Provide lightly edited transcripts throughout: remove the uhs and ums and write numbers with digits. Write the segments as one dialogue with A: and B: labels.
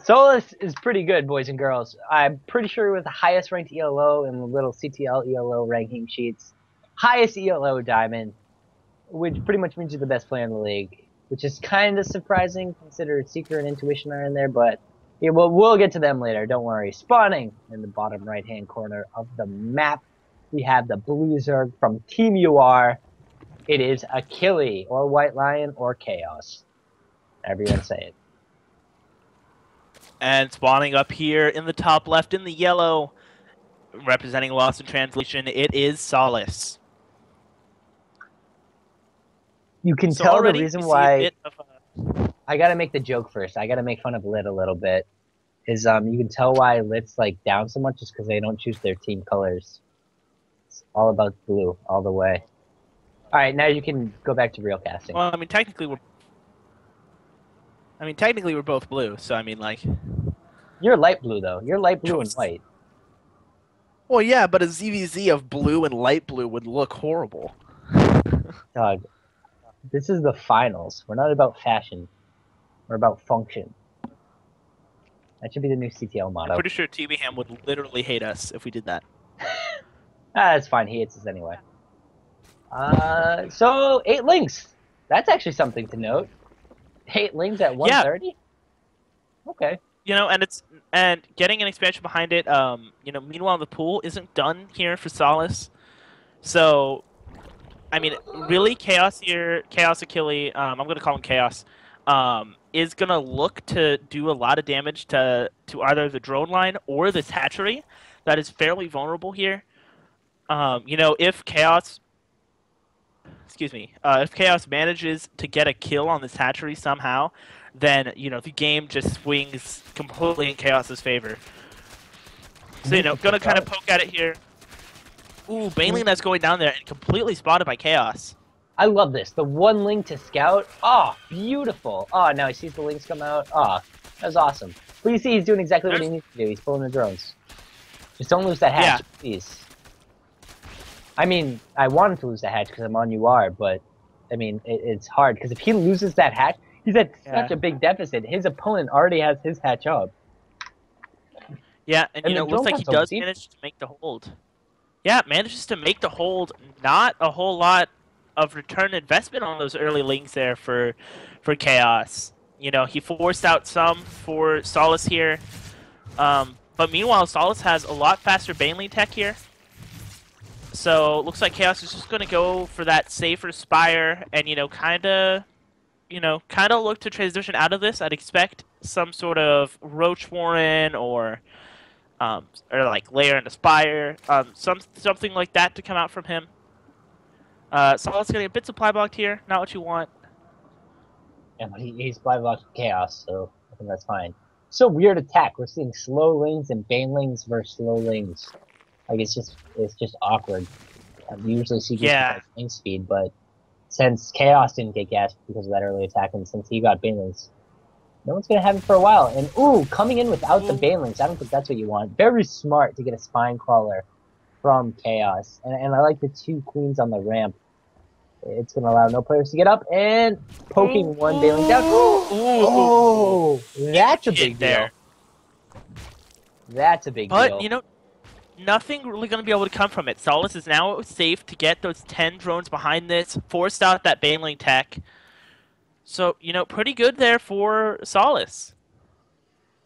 A: Solasce is pretty good, boys and girls. I'm pretty sure he was the highest ranked ELO in the little CTL ELO ranking sheets. Highest ELO diamond, which pretty much means you're the best player in the league, which is kind of surprising considering Seeker and Intuition are in there, but yeah, we'll get to them later. Don't worry. Spawning in the bottom right-hand corner of the map, we have the Blue Zerg from Team UR. It is Akili, or White Lion, or Chaos. However you want to say it.
B: And spawning up here in the top left in the yellow, representing Lost in Translation, it is Solasce.
A: You can
B: So
A: tell the
B: already
A: reason
B: we see a
A: why
B: bit of
A: I gotta make the joke first. I gotta make fun of LiT a little bit. Is you can tell why LiT's like down so much is because they don't choose their team colors. It's all about blue all the way. All right, now you can go back to real casting.
B: well, I mean technically we're both blue, so I mean like
A: You're light blue though. You're light blue and
B: choice.
A: white.
B: Well, yeah, but a ZVZ of blue and light blue would look horrible.
A: Dog, this is the finals. We're not about fashion. We're about function. That should be the new CTL motto.
B: I'm pretty sure TV Ham would literally hate us if we did that.
A: That's fine. He hates us anyway. So 8 links. That's actually something to note. 8 links at 130. Yeah. Okay.
B: You know, and getting an expansion behind it. You know, meanwhile the pool isn't done here for Solasce. So, I mean, really, Chaos here, Chaos Akili. I'm gonna call him Chaos. Is gonna look to do a lot of damage to either the drone line or this hatchery that is fairly vulnerable here. You know, if Chaos manages to get a kill on this hatchery somehow, then, you know, the game just swings completely in Chaos's favor. So, you know, gonna kind of poke at it here. Ooh, Baneling that's going down there and completely spotted by Chaos.
A: I love this. The one link to scout. Oh, beautiful. Oh, now he sees the links come out. Oh, that's awesome. But you see he's doing exactly what he needs to do. He's pulling the drones. Just don't lose that hatch, please. I mean, I wanted to lose that hatch because I'm on UR, but, I mean, it's hard. Because if he loses that hatch, he's at such a big deficit. His opponent already has his hatch up.
B: Yeah, and you know, it looks like he does manage to make the hold. Yeah, manages to make the hold. Not a whole lot of return investment on those early links there for Chaos. You know, he forced out some for Solasce here. But meanwhile, Solasce has a lot faster Baneling tech here. So, looks like Chaos is just going to go for that safer Spire and, you know, kind of look to transition out of this. I'd expect some sort of Roach Warren or like Lair and Aspire, something like that to come out from him. Solasce getting a bit supply blocked here, not what you want.
A: Yeah, but he's supply blocked Chaos, so I think that's fine. So weird attack. We're seeing slow lings and banelings versus slow lings. Like it's just awkward. We usually see ling speed, but since Chaos didn't get gassed because of that early attack, and since he got banelings, no one's gonna have it for a while. And ooh, coming in without the banelings, I don't think that's what you want. Very smart to get a spine crawler from Chaos, and I like the 2 queens on the ramp. It's gonna allow no players to get up and poking one bailing down. Oh, that's a big deal. That's a big deal.
B: But you know, nothing really gonna be able to come from it. Solasce is now safe to get those 10 drones behind this, forced out that Baneling tech. So, you know, pretty good there for Solasce.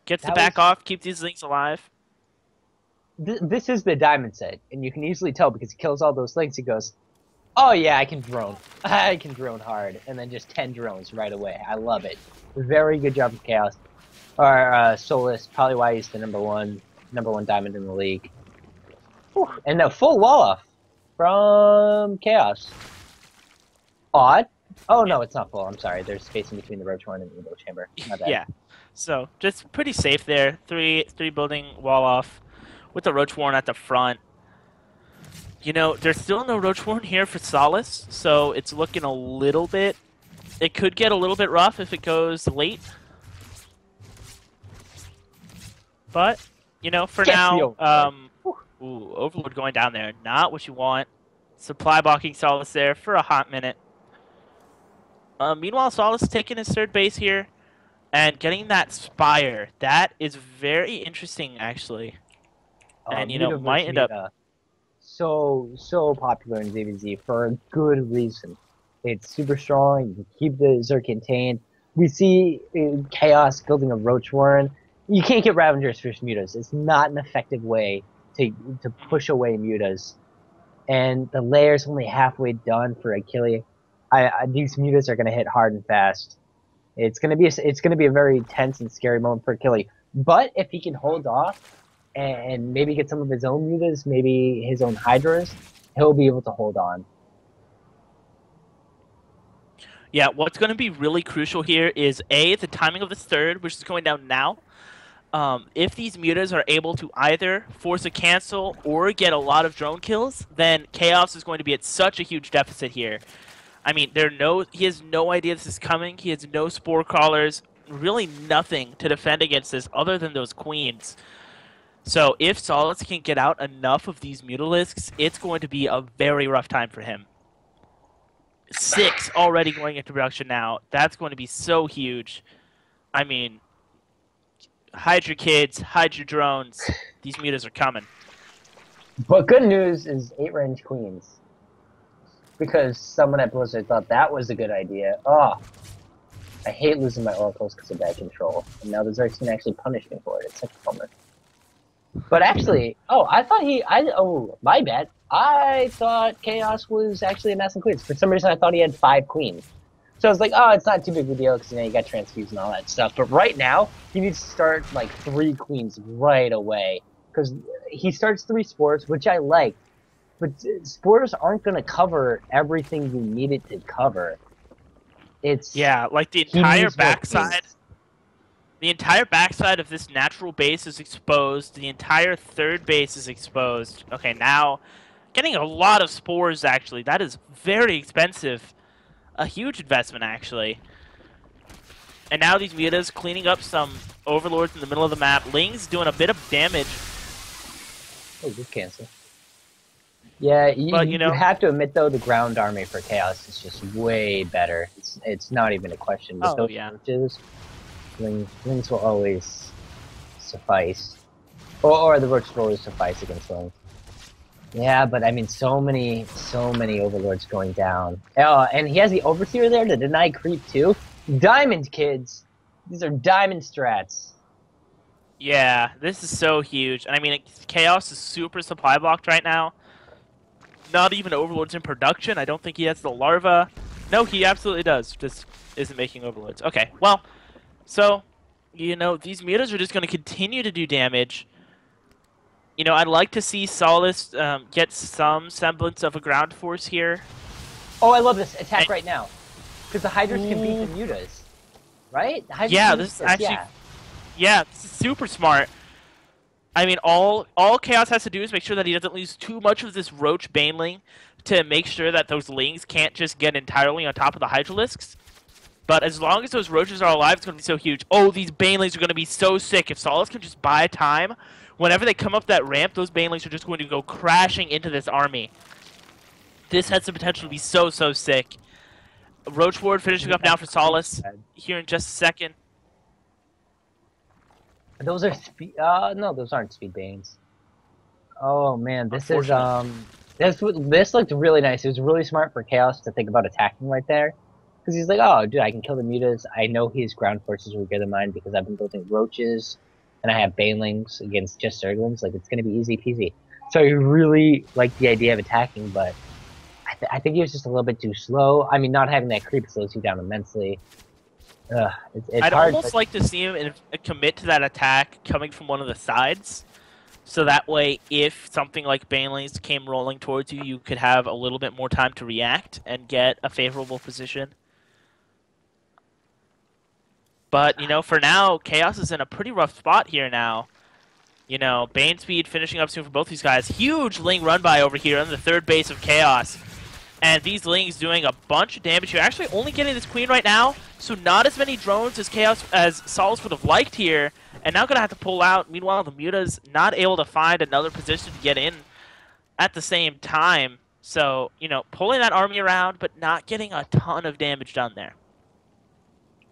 B: Gets to back off, keep these links alive.
A: This is the diamond set, and you can easily tell because he kills all those links. He goes, oh yeah, I can drone. I can drone hard. And then just 10 drones right away. I love it. Very good job of Chaos. Or Solasce, probably why he's the number one diamond in the league. Whew. And a full wall off from Chaos. Odd. Oh no, it's not full. I'm sorry. There's space in between the Roach Horn and the Evo Chamber. My bad.
B: Yeah. So just pretty safe there. Three building wall off with the Roach Warren at the front. You know, there's still no Roach Warren here for Solasce, so it's looking a little bit... It could get a little bit rough if it goes late. But, you know, for now... ooh, Overlord going down there. Not what you want. Supply blocking Solasce there for a hot minute. Meanwhile, Solasce taking his third base here. And getting that Spire, that is very interesting, actually. And,
A: Muta
B: might
A: versus
B: end up...
A: Muta. So popular in DBZ for a good reason. It's super strong. You can keep the Zerg contained. We see Chaos building a Roach Warren. You can't get Ravengers versus Mutas. It's not an effective way to push away Mutas. And the layer's only halfway done for Akili. These Mutas are gonna hit hard and fast. It's gonna be a very tense and scary moment for Akili. But if he can hold off and maybe get some of his own mutas, maybe his own hydras, he'll be able to hold on.
B: Yeah, what's going to be really crucial here is the timing of this third, which is going down now. If these mutas are able to either force a cancel or get a lot of drone kills, then Chaos is going to be at such a huge deficit here. I mean, he has no idea this is coming. He has no spore crawlers, really nothing to defend against this other than those queens. So if Solasce can get out enough of these Mutalisks, it's going to be a very rough time for him. 6 already going into production now. That's going to be so huge. I mean, hide your kids, hide your drones. These mutas are coming.
A: But good news is 8-range queens. Because someone at Blizzard thought that was a good idea. Oh, I hate losing my oracles because of bad control. And now the Zergs can actually punish me for it. It's such a bummer. But actually, my bad. I thought Chaos was actually amassing queens. For some reason, I thought he had 5 queens. So I was like, oh, it's not too big of a deal because you got transfused and all that stuff. But right now, he needs to start like 3 queens right away because he starts 3 spores, which I like. But spores aren't going to cover everything you need it to cover.
B: Like the entire backside. The entire backside of this natural base is exposed. The entire third base is exposed. Okay, now getting a lot of spores, actually. That is very expensive. A huge investment, actually. And now these mutas cleaning up some overlords in the middle of the map. Ling's doing a bit of damage.
A: Oh, good cancel. Yeah, you have to admit, though, the ground army for Chaos is just way better. It's not even a question. With those roaches, Lings will always suffice. Or the roaches will always suffice against Lings. Yeah, but I mean, so many overlords going down. And he has the overseer there to deny creep too. Diamond kids, these are diamond strats.
B: Yeah, this is so huge. And I mean, Chaos is super supply blocked right now. Not even overlords in production. I don't think he has the larva. No, he absolutely does. Just isn't making overlords. Okay, well, so these mutas are just going to continue to do damage. I'd like to see Solasce get some semblance of a ground force here.
A: Oh, I love this attack right now. Because the Hydras can beat the mutas. Right?
B: This is actually... Yeah, this is super smart. I mean, all Chaos has to do is make sure that he doesn't lose too much of this Roach Baneling to make sure that those Lings can't just get entirely on top of the Hydralisks. But as long as those Roaches are alive, it's going to be so huge. Oh, these Banelings are going to be so sick. If Solasce can just buy time, whenever they come up that ramp, those Banelings are just going to go crashing into this army. This has the potential to be so sick. Roach Ward finishing up now for Solasce here in just a second.
A: Those are speed. No, those aren't speed banes. Oh man, this looked really nice. It was really smart for Chaos to think about attacking right there, because he's like, oh, dude, I can kill the mutas. I know his ground forces were good than mine because I've been building roaches, and I have banelings against just Zerglings. Like it's gonna be easy peasy. So he really liked the idea of attacking, but I think he was just a little bit too slow. I mean, not having that creep slows you down immensely. I'd
B: almost like to see him commit to that attack coming from one of the sides. So that way, if something like Banelings came rolling towards you, you could have a little bit more time to react and get a favorable position. But, for now, Chaos is in a pretty rough spot here now. Bane speed finishing up soon for both these guys. Huge Ling run by over here on the third base of Chaos. And these Lings doing a bunch of damage here. Actually only getting this Queen right now, so not as many drones as Solasce would have liked here. And now going to have to pull out. Meanwhile, the Muta's not able to find another position to get in at the same time. So, pulling that army around, but not getting a ton of damage done there.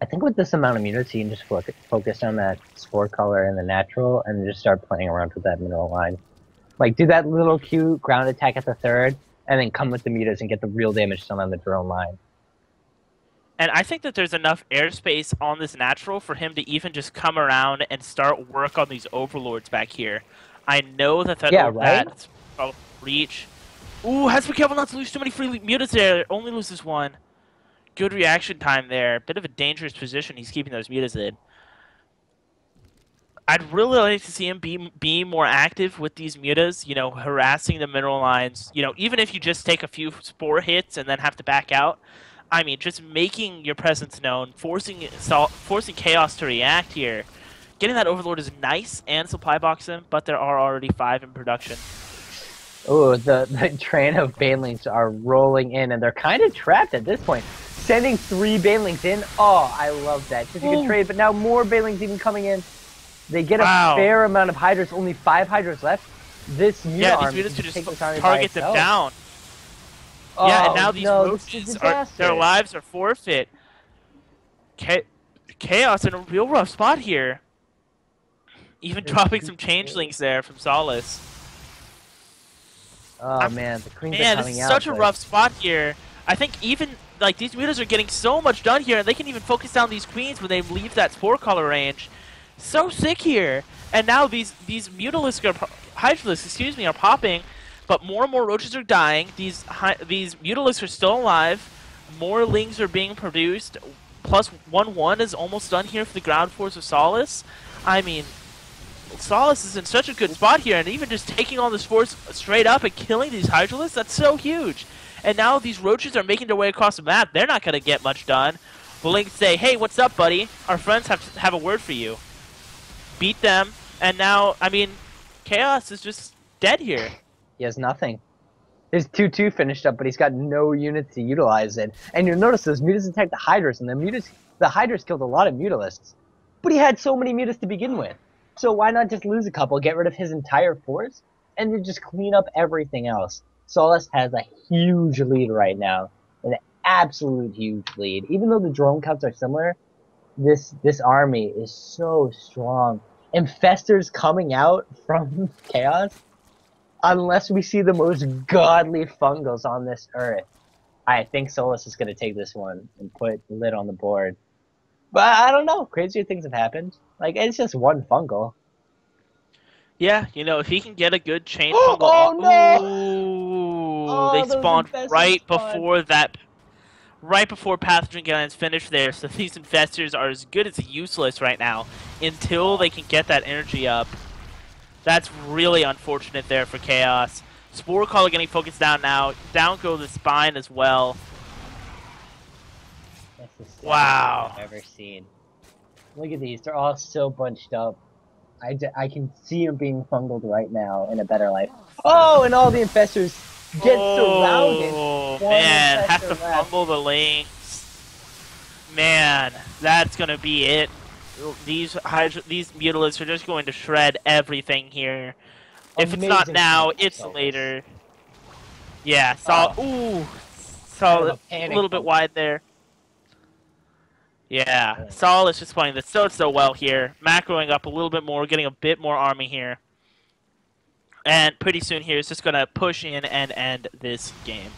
A: I think with this amount of mutas, you can just focus on that spore color and the natural, and just start playing around with that mineral line. Like, do that little cute ground attack at the third, and then come with the mutas and get the real damage done on the drone line.
B: And I think that there's enough airspace on this natural for him to even just come around and start work on these overlords back here. I know that that's probably reach. Ooh, has to be careful not to lose too many free mutas there. Only loses one. Good reaction time there. Bit of a dangerous position he's keeping those mutas in. I'd really like to see him be more active with these mutas, you know, harassing the mineral lines. You know, even if you just take a few spore hits and then have to back out. I mean, just making your presence known, forcing Chaos to react here. Getting that Overlord is nice and supply box him, but there are already 5 in production.
A: Oh, the train of Banelings are rolling in, and they're kind of trapped at this point. Sending 3 Banelings in. Oh, I love that. Just a good trade, but now more Banelings even coming in. They get a fair amount of Hydras, only 5 Hydras left. This new army
B: these mutas could just target them down.
A: Oh,
B: yeah, and now these roaches, their lives are forfeit. Chaos in a real rough spot here. Even dropping some changelings there from Solasce.
A: Oh man, the queens are coming out.
B: Man, this is such a rough spot here. I think even like these mutas are getting so much done here, and they can even focus down these queens when they leave that spore color range. So sick here. And now these Mutalisks are popping. But more and more roaches are dying. These Mutalisks are still alive. More lings are being produced. Plus 1/1 is almost done here for the ground force of Solasce. I mean, Solasce is in such a good spot here, and even just taking on this force straight up and killing these Hydralisks, that's so huge. And now these roaches are making their way across the map. They're not going to get much done. The lings say, hey, what's up, buddy? Our friends have a word for you. Beat them, and now, I mean, Chaos is just dead here.
A: He has nothing. His 2-2 finished up, but he's got no units to utilize it. And you'll notice those mutas attacked the Hydras, and the Hydras killed a lot of Mutalisks. But he had so many mutas to begin with. So why not just lose a couple, get rid of his entire force, and then just clean up everything else? Solasce has a huge lead right now. An absolute huge lead. Even though the drone counts are similar, this army is so strong. Infestors coming out from Chaos. Unless we see the most godly fungals on this earth, I think Solasce is going to take this one and put LiT on the board. But I don't know. Crazier things have happened. Like, it's just one fungal.
B: Yeah, you know, if he can get a good chain fungal...
A: Oh, no!
B: Ooh, they spawned right before that... Right before Pathogen Gallant's finished there, so these infestors are as good as useless right now until they can get that energy up. That's really unfortunate there for Chaos. Spore Collar getting focused down now. Down go the Spine as well.
A: That's the saddest
B: wow.
A: thing I've ever seen. Look at these. They're all so bunched up. I can see them being fungled right now in a better life. Oh, and all the infestors get surrounded.
B: Oh, man. Have to fumble the links. Man, that's going to be it. These Mutalisks are just going to shred everything here. If it's not now, it's later. Yeah, a little bit wide there. Yeah, Solasce just playing this so well here. Macroing up a little bit more, getting a bit more army here. And pretty soon here is just going to push in and end this game.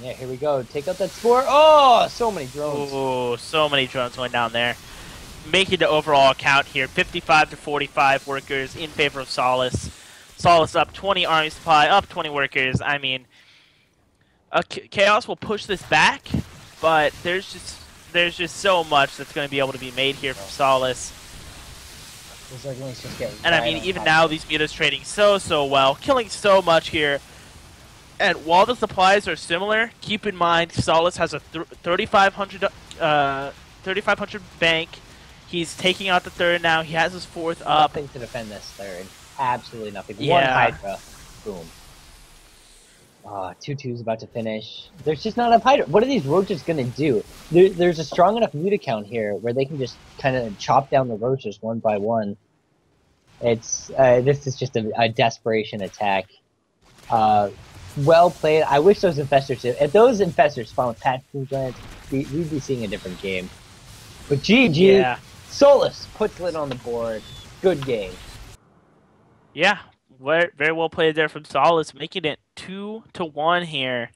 A: Yeah, here we go. Take out that spore. Oh, so many drones.
B: Oh, so many drones going down there. Making the overall count here, 55 to 45 workers in favor of Solasce. Solasce up 20 army supply, up 20 workers. I mean, Chaos will push this back, but there's just so much that's going to be able to be made here from Solasce. And I mean, even now these mutas trading so well, killing so much here. And while the supplies are similar, keep in mind Solasce has a 3,500 bank. He's taking out the third now. He has his fourth up.
A: Nothing to defend this third. Absolutely nothing.
B: Yeah.
A: One Hydra. Boom. 2-2's about to finish. There's just not enough Hydra. What are these roaches going to do? There's a strong enough muta count here where they can just kind of chop down the roaches one by one. This is just a desperation attack. Well played. I wish those infestors did. If those infestors spawn with Pathogen Glands, we'd be seeing a different game. But GG,
B: yeah.
A: Solasce puts LiT on the board. Good game.
B: Yeah, very well played there from Solasce, making it 2-1 here.